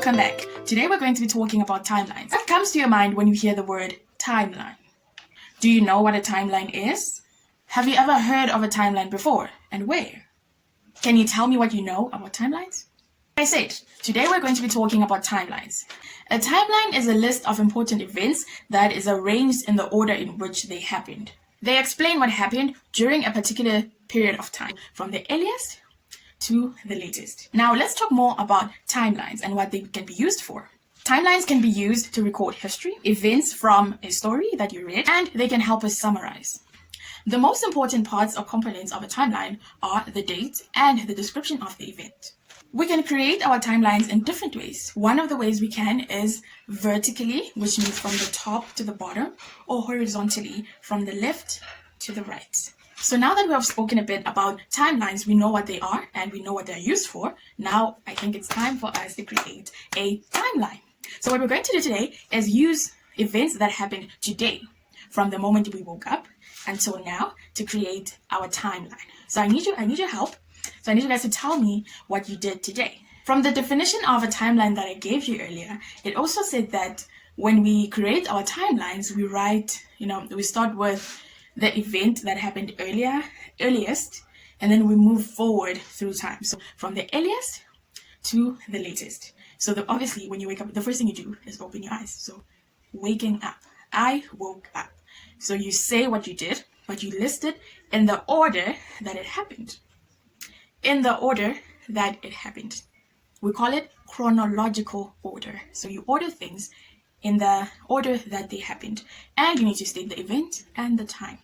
Welcome back. Today we're going to be talking about timelines. What comes to your mind when you hear the word timeline? Do you know what a timeline is? Have you ever heard of a timeline before, and where? Can you tell me what you know about timelines? Like I said, today we're going to be talking about timelines. A timeline is a list of important events that is arranged in the order in which they happened. They explain what happened during a particular period of time, from the earliest to the latest. Now let's talk more about timelines and what they can be used for. Timelines can be used to record history, events from a story that you read, and they can help us summarize. The most important parts or components of a timeline are the date and the description of the event. We can create our timelines in different ways. One of the ways we can is vertically, which means from the top to the bottom, or horizontally, from the left to the right. So now that we have spoken a bit about timelines, we know what they are and we know what they're used for. Now I think it's time for us to create a timeline. So what we're going to do today is use events that happened today, from the moment we woke up until now, to create our timeline. So I need your help. So I need you guys to tell me what you did today. From the definition of a timeline that I gave you earlier, it also said that when we create our timelines, we write, we start with the event that happened earliest, and then we move forward through time. So from the earliest to the latest. So obviously when you wake up, the first thing you do is open your eyes. So waking up. I woke up. So you say what you did, but you list it in the order that it happened. In the order that it happened. We call it chronological order. So you order things in the order that they happened. And you need to state the event and the time.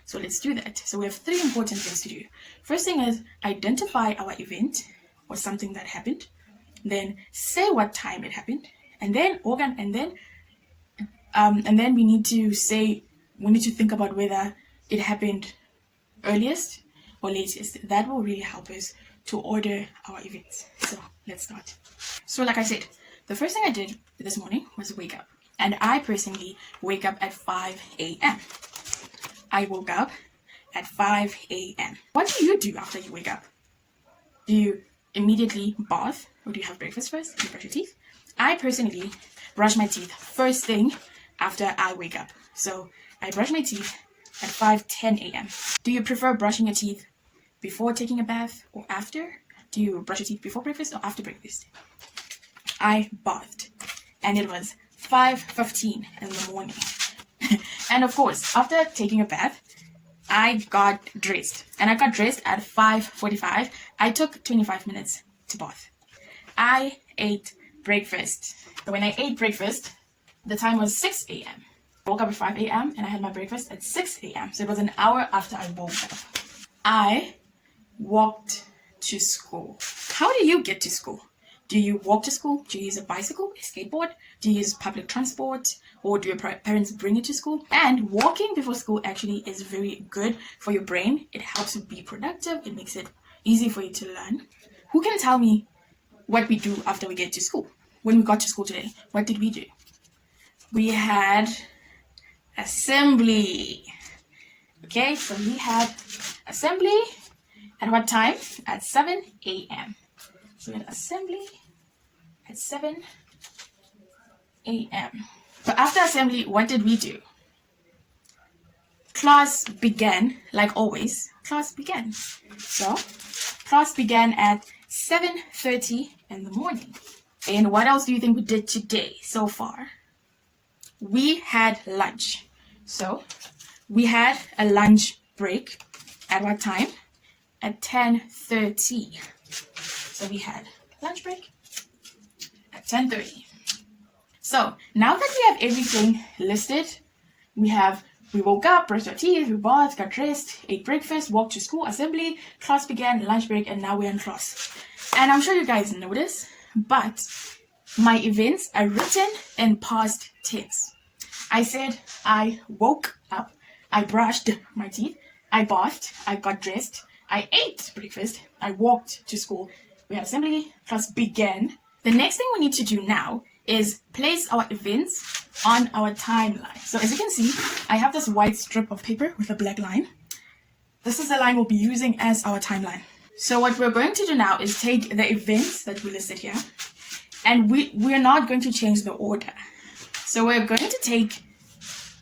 So let's do that. So we have three important things to do. First thing is identify our event or something that happened. Then say what time it happened. And then we need to think about whether it happened earliest or latest. That will really help us to order our events. So let's start. So like I said, the first thing I did this morning was wake up. And I personally wake up at 5 a.m. I woke up at 5 a.m. What do you do after you wake up? Do you immediately bath, or do you have breakfast first? Do you brush your teeth? I personally brush my teeth first thing after I wake up. So I brush my teeth at 5:10 a.m. Do you prefer brushing your teeth before taking a bath or after? Do you brush your teeth before breakfast or after breakfast? I bathed, and it was 5:15 in the morning. And of course, after taking a bath, I got dressed. And I got dressed at 5:45. I took 25 minutes to bath. I ate breakfast. So when I ate breakfast, the time was 6 a.m. I woke up at 5 a.m. and I had my breakfast at 6 a.m. So it was an hour after I woke up. I walked to school. How do you get to school? Do you walk to school? Do you use a bicycle, a skateboard? Do you use public transport? Or do your parents bring you to school? And walking before school actually is very good for your brain. It helps you be productive. It makes it easy for you to learn. Who can tell me what we do after we get to school? When we got to school today, what did we do? We had assembly. Okay, so we had assembly at what time? At 7 a.m. So we had assembly at 7 a.m. But after assembly, what did we do? Class began, like always. Class began. So class began at 7:30 in the morning. And what else do you think we did today so far? We had lunch. So we had a lunch break at what time? At 10:30. So we had lunch break at 10:30. So now that we have everything listed, we woke up, brushed our teeth, we bathed, got dressed, ate breakfast, walked to school, assembly, class began, lunch break, and now we're in class. And I'm sure you guys know this, but my events are written in past tense. I said I woke up, I brushed my teeth, I bathed, I got dressed, I ate breakfast, I walked to school, we had assembly, class began. The next thing we need to do now is place our events on our timeline. So as you can see, I have this white strip of paper with a black line. This is the line we'll be using as our timeline. So what we're going to do now is take the events that we listed here And we're not going to change the order. So we're going to take,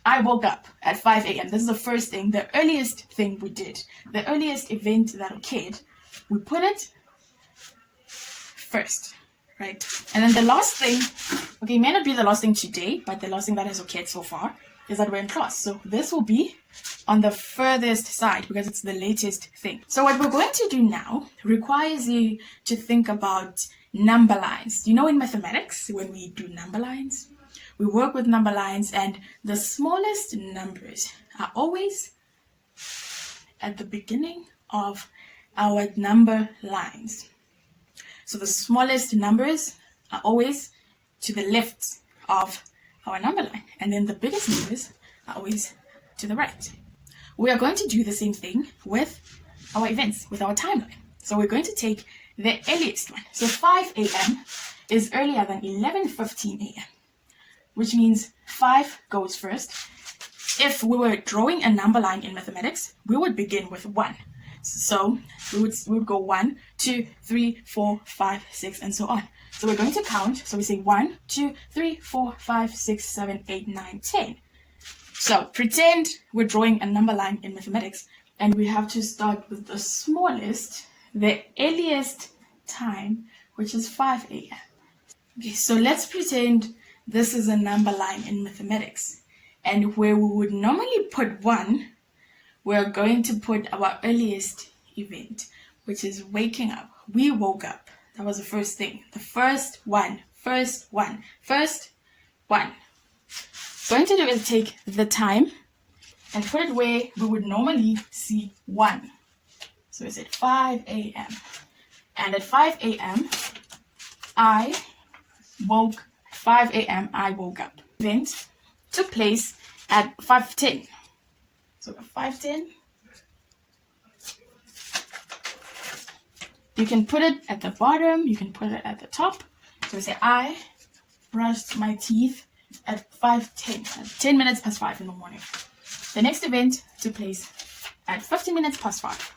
I woke up at 5 a.m. This is the first thing, the earliest thing we did. The earliest event that occurred, we put it first, right? And then the last thing, okay, it may not be the last thing today, but the last thing that has occurred so far is that we're in class. So this will be on the furthest side because it's the latest thing. So what we're going to do now requires you to think about number lines. You know, in mathematics, when we do number lines, we work with number lines, and the smallest numbers are always at the beginning of our number lines. So the smallest numbers are always to the left of our number line, and then the biggest numbers are always to the right. We are going to do the same thing with our events, with our timeline. So we're going to take the earliest one. So 5 a.m. is earlier than 11:15 a.m., which means 5 goes first. If we were drawing a number line in mathematics, we would begin with 1. So we would go 1, 2, 3, 4, 5, 6, and so on. So we're going to count. So we say 1, 2, 3, 4, 5, 6, 7, 8, 9, 10. So pretend we're drawing a number line in mathematics, and we have to start with the smallest, the earliest time, which is 5 a.m. Okay, so let's pretend this is a number line in mathematics, and where we would normally put 1, we're going to put our earliest event, which is waking up. We woke up. That was the first thing. The first one. Going to do is take the time and put it where we would normally see 1. So we said 5 a.m. And at 5 a.m. I woke up. Event took place at 5:10. So 5:10. You can put it at the bottom, you can put it at the top. So we say I brushed my teeth at 5:10, 10 minutes past 5 in the morning. The next event took place at 15 minutes past 5.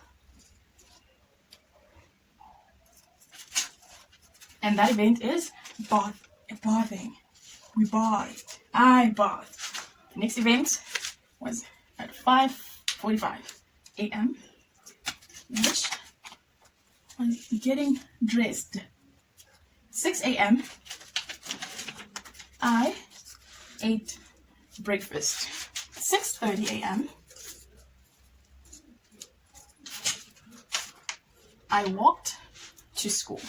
And that event is bathing. We bathed. I bathed. The next event was at 5:45 a.m., which was getting dressed. 6 a.m. I ate breakfast. 6:30 a.m. I walked to school.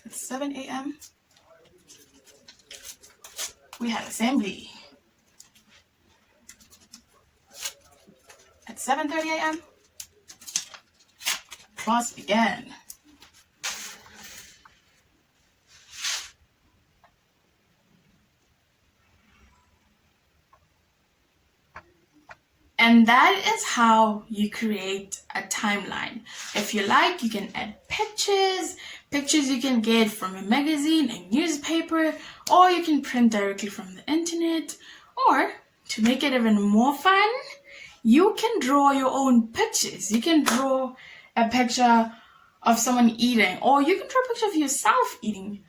At 7 a.m. we had assembly. At 7:30 a.m. class began. And that is how you create a timeline. If you like, you can add pictures. Pictures you can get from a magazine, a newspaper, or you can print directly from the internet. Or, to make it even more fun, you can draw your own pictures. You can draw a picture of someone eating, or you can draw a picture of yourself eating,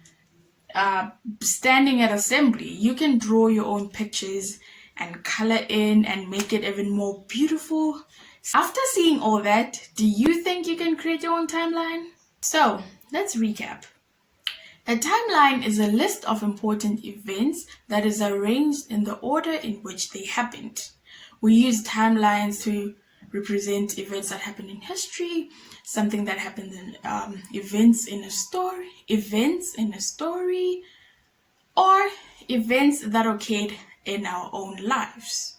standing at assembly. You can draw your own pictures and color in and make it even more beautiful. After seeing all that, do you think you can create your own timeline? So, let's recap. A timeline is a list of important events that is arranged in the order in which they happened. We use timelines to represent events that happened in history, something that happened in events in a story, or events that occurred in our own lives.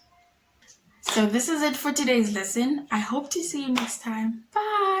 So this is it for today's lesson. I hope to see you next time. Bye.